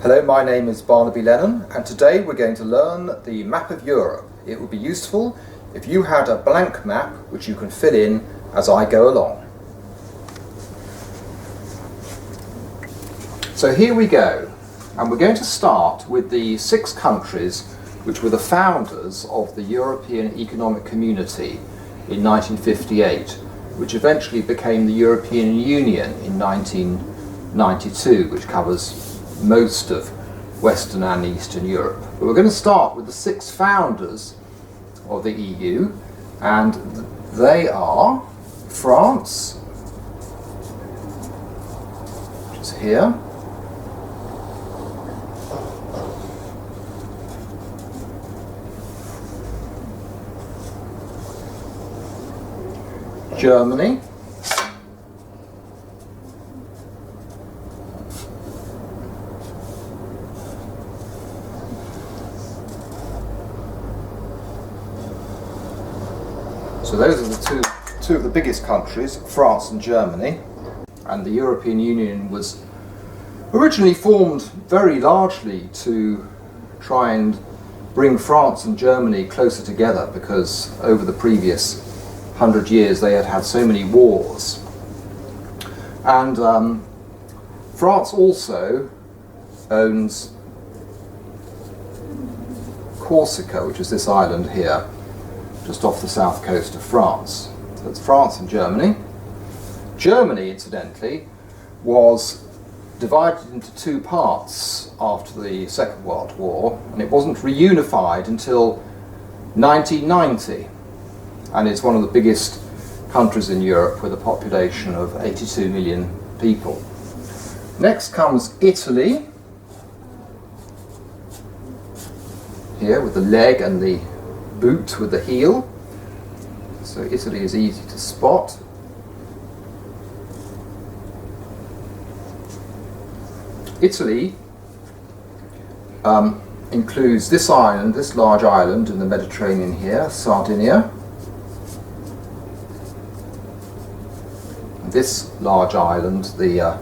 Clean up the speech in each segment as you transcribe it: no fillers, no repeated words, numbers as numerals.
Hello, my name is Barnaby Lennon, and today we're going to learn the map of Europe. It would be useful if you had a blank map which you can fill in as I go along. So here we go, and we're going to start with the 6 countries which were the founders of the European Economic Community in 1958, which eventually became the European Union in 1992, which covers most of Western and Eastern Europe. But we're going to start with the 6 founders of the EU, and they are France, which is here, Germany, so those are the two of the biggest countries, France and Germany. And the European Union was originally formed very largely to try and bring France and Germany closer together, because over the previous 100 years they had had so many wars. And France also owns Corsica, which is this island here, just off the south coast of France. So it's France and Germany. Germany, incidentally, was divided into 2 parts after the Second World War, and it wasn't reunified until 1990, and it's one of the biggest countries in Europe with a population of 82 million people. Next comes Italy, here with the leg and the boot with the heel. So Italy is easy to spot. Italy includes this island, this large island in the Mediterranean here, Sardinia. This large island, the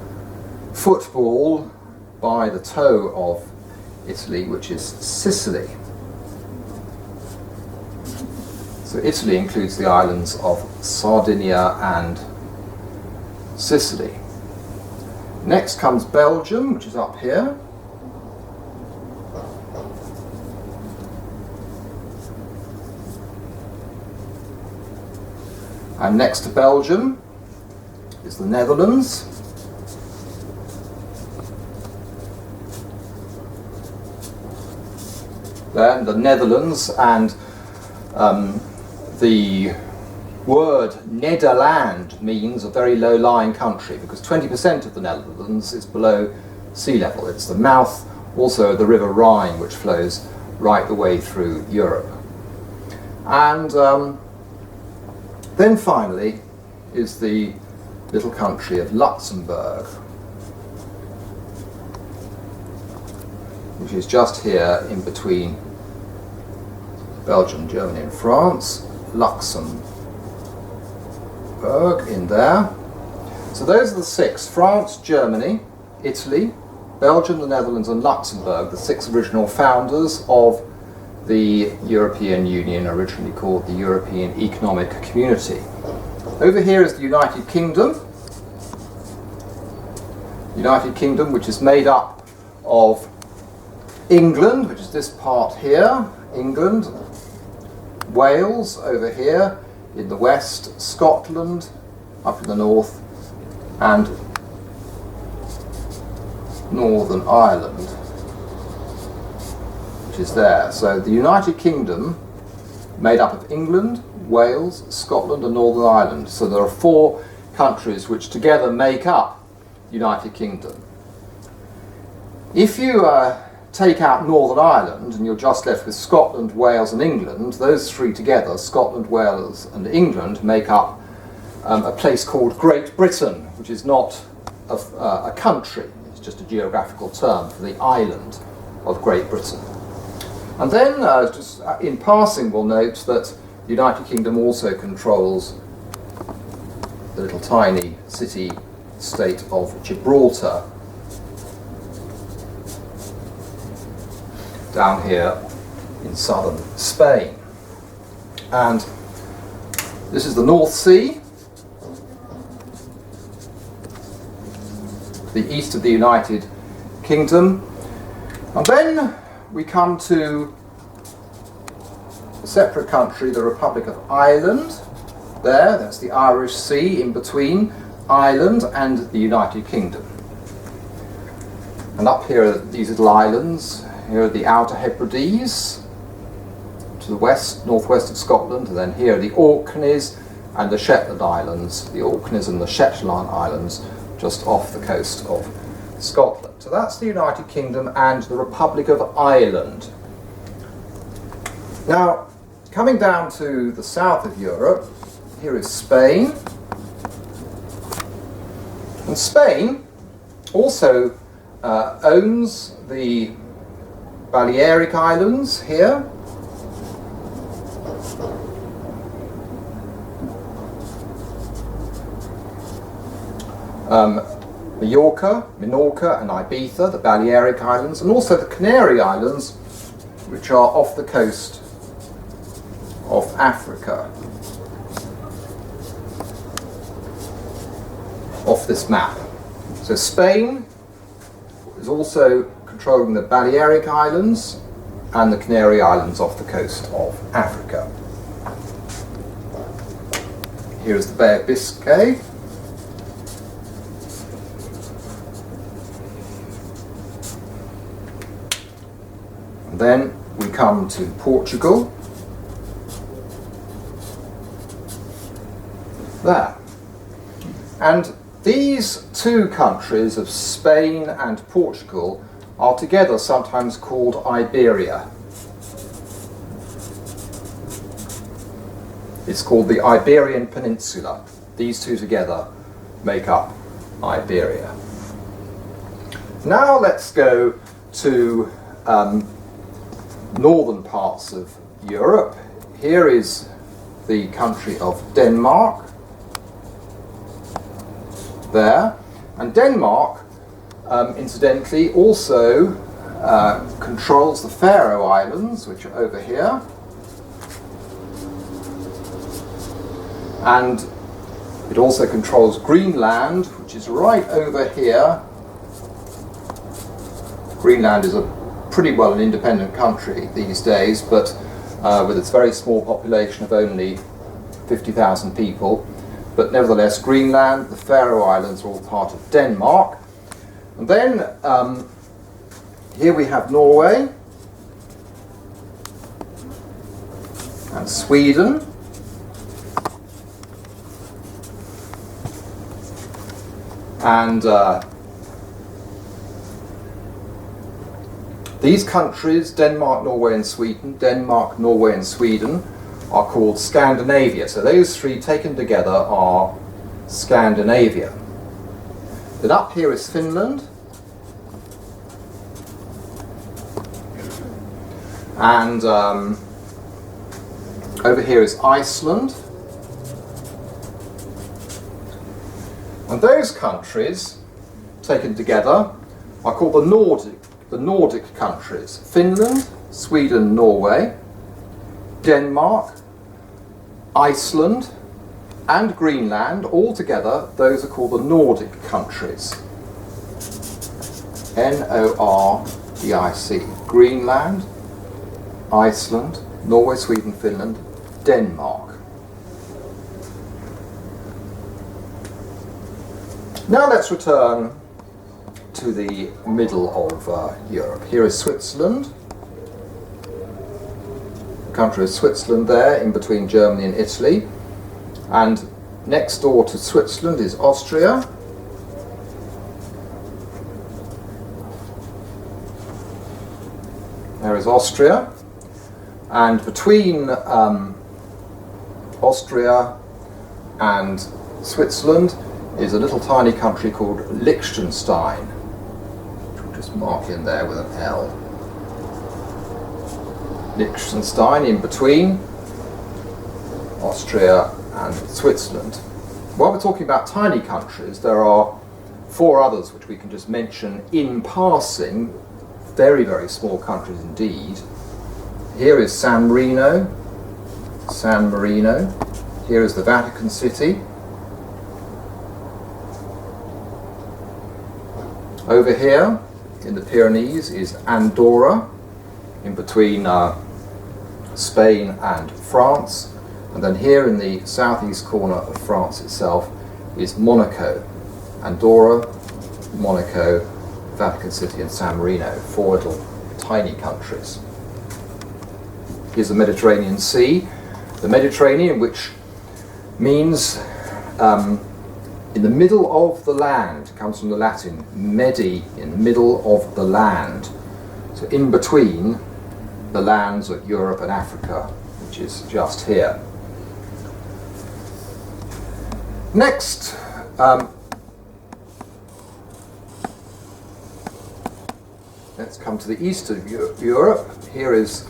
football by the toe of Italy, which is Sicily. So Italy includes the islands of Sardinia and Sicily. Next comes Belgium, which is up here. And next to Belgium is the Netherlands. Then the Netherlands, and the word Nederland means a very low-lying country, because 20% of the Netherlands is below sea level. It's the mouth also of the River Rhine, which flows right the way through Europe. And then finally is the little country of Luxembourg, which is just here in between Belgium, Germany and France. Luxembourg in there. So those are the 6: France, Germany, Italy, Belgium, the Netherlands and Luxembourg, the 6 original founders of the European Union, originally called the European Economic Community. Over here is the United Kingdom. United Kingdom, which is made up of England, which is this part here, England, Wales over here in the west, Scotland up in the north, and Northern Ireland, which is there. So the United Kingdom made up of England, Wales, Scotland and Northern Ireland. So there are 4 countries which together make up the United Kingdom. If you take out Northern Ireland and you're just left with Scotland, Wales and England, those 3 together, Scotland, Wales and England, make up a place called Great Britain, which is not a country, it's just a geographical term for the island of Great Britain. And then, just in passing, we'll note that the United Kingdom also controls the little tiny city-state of Gibraltar, down here in southern Spain. And this is the North Sea, the east of the United Kingdom. And then we come to a separate country, the Republic of Ireland. That's the Irish Sea in between Ireland and the United Kingdom. And up here are these little islands. Here are the Outer Hebrides to the west, northwest of Scotland, and then here are the Orkneys and the Shetland Islands, the Orkneys and the Shetland Islands just off the coast of Scotland. So that's the United Kingdom and the Republic of Ireland. Now, coming down to the south of Europe, here is Spain. And Spain also owns the Balearic Islands here. Minorca and Ibiza, the Balearic Islands, and also the Canary Islands, which are off the coast of Africa, off this map. So Spain is also controlling the Balearic Islands and the Canary Islands off the coast of Africa. Here's the Bay of Biscay. And then we come to Portugal. There. And these two countries of Spain and Portugal are together sometimes called Iberia. It's called the Iberian Peninsula. These two together make up Iberia. Now let's go to northern parts of Europe. Here is the country of Denmark. There. And Denmark, incidentally, also controls the Faroe Islands, which are over here. And it also controls Greenland, which is right over here. Greenland is a pretty well an independent country these days, but with its very small population of only 50,000 people. But nevertheless, Greenland, the Faroe Islands are all part of Denmark. And then here we have Norway and Sweden. And these countries, Denmark, Norway and Sweden, are called Scandinavia. So those three taken together are Scandinavia. Then up here is Finland. And over here is Iceland. And those countries taken together are called the Nordic countries. Finland, Sweden, Norway, Denmark, Iceland and Greenland, all together, those are called the Nordic countries. N-O-R-D-I-C. Greenland, Iceland, Norway, Sweden, Finland, Denmark. Now let's return to the middle of Europe. Here is Switzerland. The country of Switzerland there, in between Germany and Italy. And next door to Switzerland is Austria. There is Austria. And between Austria and Switzerland is a little tiny country called Liechtenstein, which we'll just mark in there with an L. Liechtenstein in between Austria and Switzerland. While we're talking about tiny countries, there are four others which we can just mention in passing, very, very small countries indeed. Here is San Marino. San Marino. Here is the Vatican City. Over here in the Pyrenees is Andorra, in between Spain and France. And then here in the southeast corner of France itself is Monaco. Andorra, Monaco, Vatican City and San Marino, 4 little tiny countries. Here's the Mediterranean Sea. The Mediterranean, which means in the middle of the land, comes from the Latin medi, in the middle of the land. So in between the lands of Europe and Africa, which is just here. Next, let's come to the east of Europe. Here is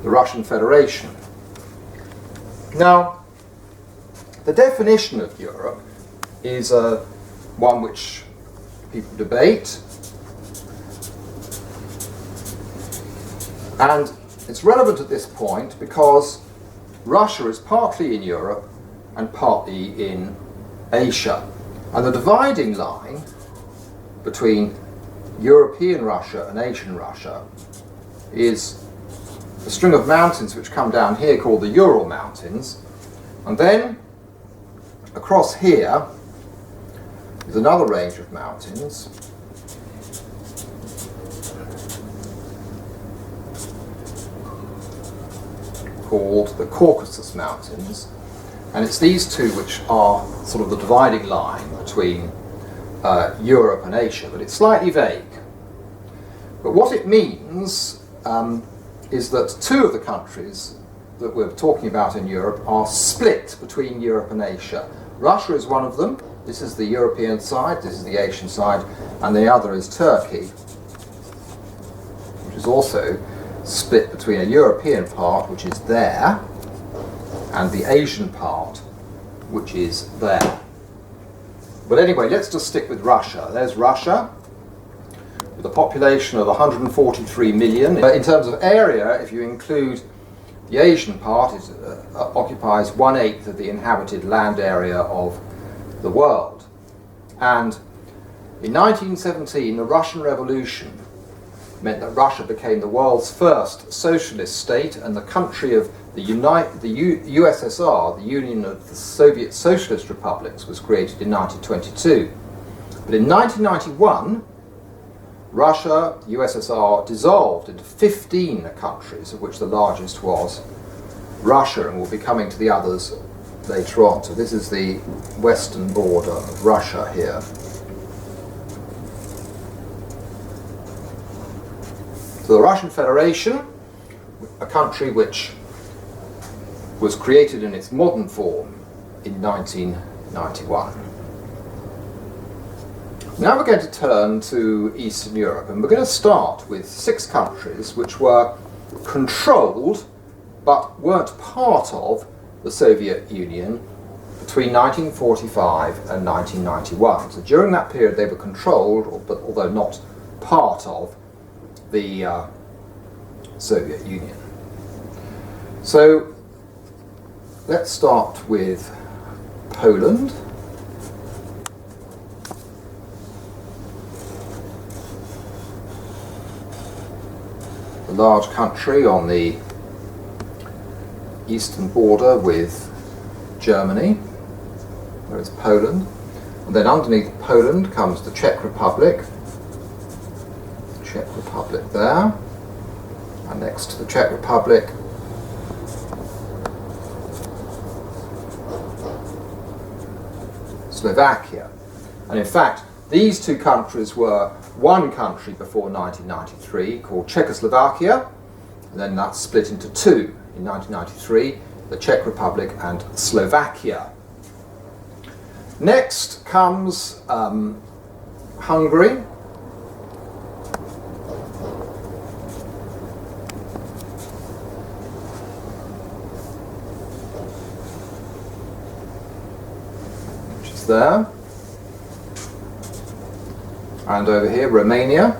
the Russian Federation. Now, the definition of Europe is one which people debate, and it's relevant at this point because Russia is partly in Europe and partly in Asia, and the dividing line between European Russia and Asian Russia is a string of mountains which come down here called the Ural Mountains, and then across here is another range of mountains called the Caucasus Mountains, and it's these two which are sort of the dividing line between Europe and Asia, but it's slightly vague. But what it means is that 2 of the countries that we're talking about in Europe are split between Europe and Asia. Russia is one of them. This is the European side, this is the Asian side, and the other is Turkey, which is also split between a European part, which is there, and the Asian part, which is there. But anyway, let's just stick with Russia. There's Russia, with a population of 143 million. In terms of area, if you include the Asian part, it occupies 1/8 of the inhabited land area of the world. And in 1917, the Russian Revolution meant that Russia became the world's first socialist state, and the country of the USSR, the Union of the Soviet Socialist Republics, was created in 1922. But in 1991, Russia, the USSR, dissolved into 15 countries, of which the largest was Russia, and we'll be coming to the others later on. So this is the western border of Russia here. So the Russian Federation, a country which was created in its modern form in 1991. Now we're going to turn to Eastern Europe, and we're going to start with 6 countries which were controlled but weren't part of the Soviet Union between 1945 and 1991. So during that period they were controlled, but although not part of the Soviet Union. So let's start with Poland. A large country on the eastern border with Germany. There is Poland. And then underneath Poland comes the Czech Republic. Czech Republic there. And next to the Czech Republic, Slovakia. And in fact, these 2 countries were one country before 1993 called Czechoslovakia, and then that split into 2 in 1993, the Czech Republic and Slovakia. Next comes Hungary. Which is there. And over here, Romania.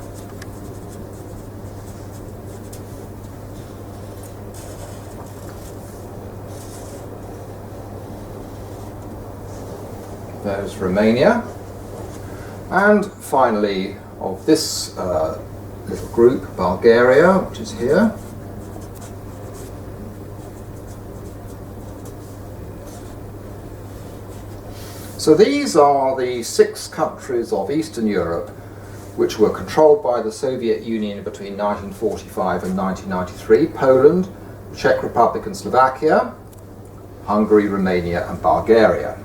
there's Romania. And finally, of this little group, Bulgaria, which is here. So these are the 6 countries of Eastern Europe which were controlled by the Soviet Union between 1945 and 1993: Poland, Czech Republic and Slovakia, Hungary, Romania and Bulgaria.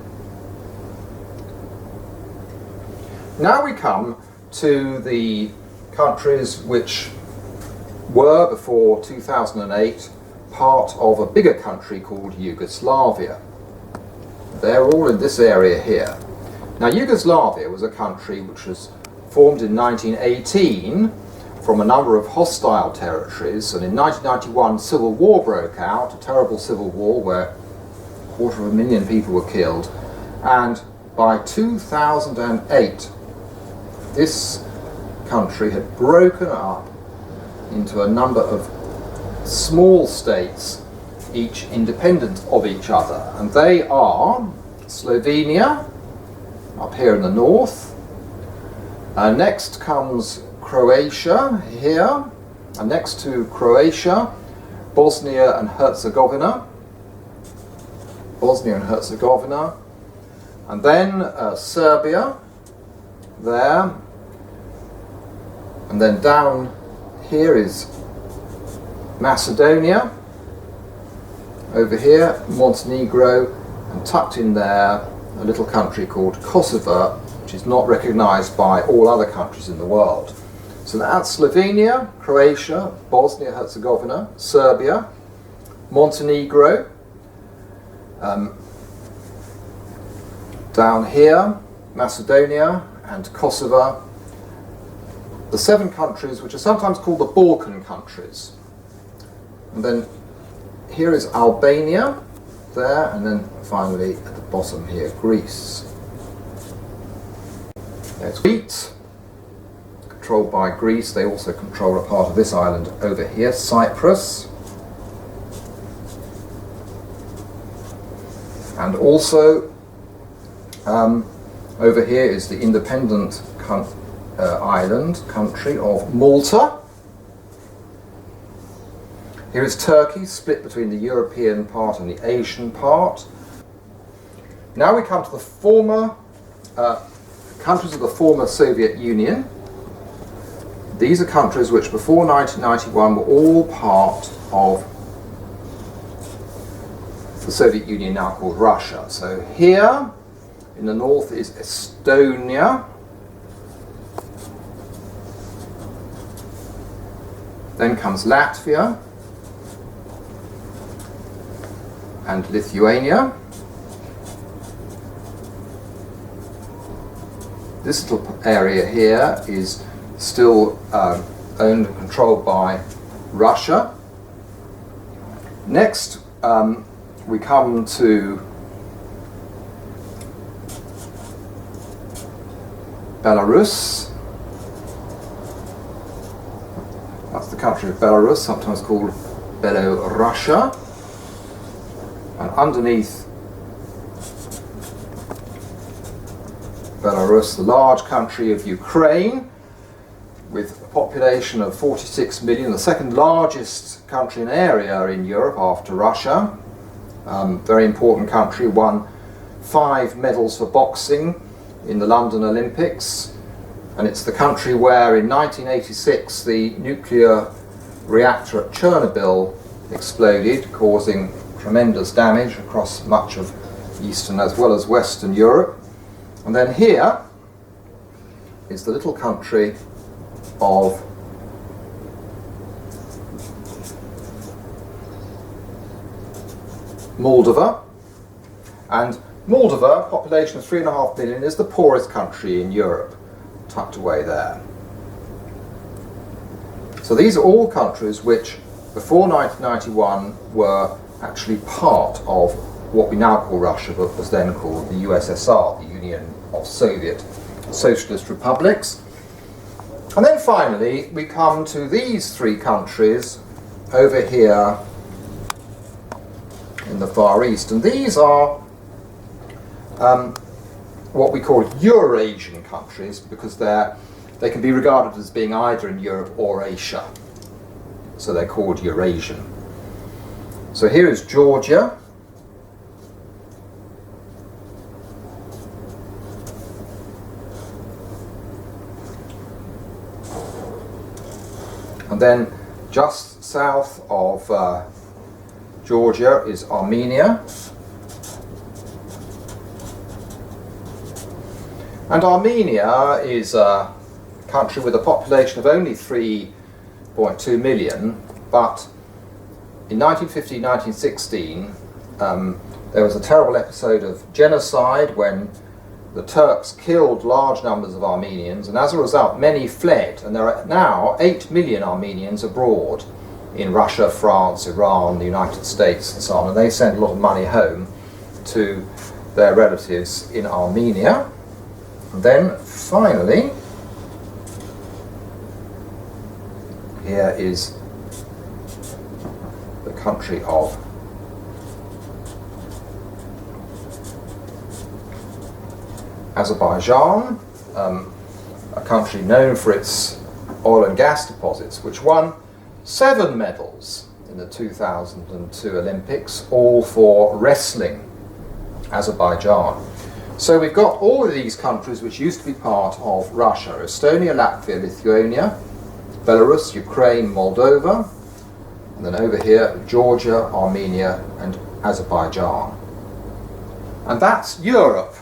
Now we come to the countries which were, before 2008, part of a bigger country called Yugoslavia. They're all in this area here. Now, Yugoslavia was a country which was formed in 1918 from a number of hostile territories, and in 1991 civil war broke out, a terrible civil war where 250,000 people were killed, and by 2008 this country had broken up into a number of small states, each independent of each other, and they are Slovenia up here in the north, next comes Croatia here, and next to Croatia, Bosnia and Herzegovina, and then Serbia there, and then down here is Macedonia, over here Montenegro, and tucked in there a little country called Kosovo, which is not recognised by all other countries in the world. So that's Slovenia, Croatia, Bosnia-Herzegovina, Serbia, Montenegro, down here Macedonia and Kosovo, the 7 countries which are sometimes called the Balkan countries. And then here is Albania there, and then finally at the bottom here Greece. There's Crete, controlled by Greece. They also control a part of this island over here, Cyprus. And also over here is the independent island country of Malta. Here is Turkey, split between the European part and the Asian part. Now we come to the former countries of the former Soviet Union. These are countries which before 1991 were all part of the Soviet Union, now called Russia. So here in the north is Estonia, then comes Latvia and Lithuania. This little area here is still owned and controlled by Russia. Next we come to Belarus. That's the country of Belarus, sometimes called Belorussia. And underneath Belarus, the large country of Ukraine, with a population of 46 million, the second largest country in area in Europe after Russia. Very important country, won 5 medals for boxing in the London Olympics, and it's the country where in 1986 the nuclear reactor at Chernobyl exploded, causing tremendous damage across much of Eastern as well as Western Europe. And then here is the little country of Moldova, and Moldova, population of 3.5 million, is the poorest country in Europe, tucked away there. So these are all countries which before 1991 were actually part of what we now call Russia, but was then called the USSR, the Union of Soviet Socialist Republics. And then finally we come to these 3 countries over here in the Far East, and these are what we call Eurasian countries because they can be regarded as being either in Europe or Asia. So they're called Eurasian. So here is Georgia. And then just south of Georgia is Armenia. And Armenia is a country with a population of only 3.2 million, but in 1915-1916 there was a terrible episode of genocide when the Turks killed large numbers of Armenians, and as a result many fled, and there are now 8 million Armenians abroad in Russia, France, Iran, the United States and so on, and they send a lot of money home to their relatives in Armenia. And then finally, here is the country of Azerbaijan, a country known for its oil and gas deposits, which won 7 medals in the 2002 Olympics, all for wrestling. Azerbaijan. So we've got all of these countries which used to be part of Russia: Estonia, Latvia, Lithuania, Belarus, Ukraine, Moldova, and then over here Georgia, Armenia and Azerbaijan. And that's Europe.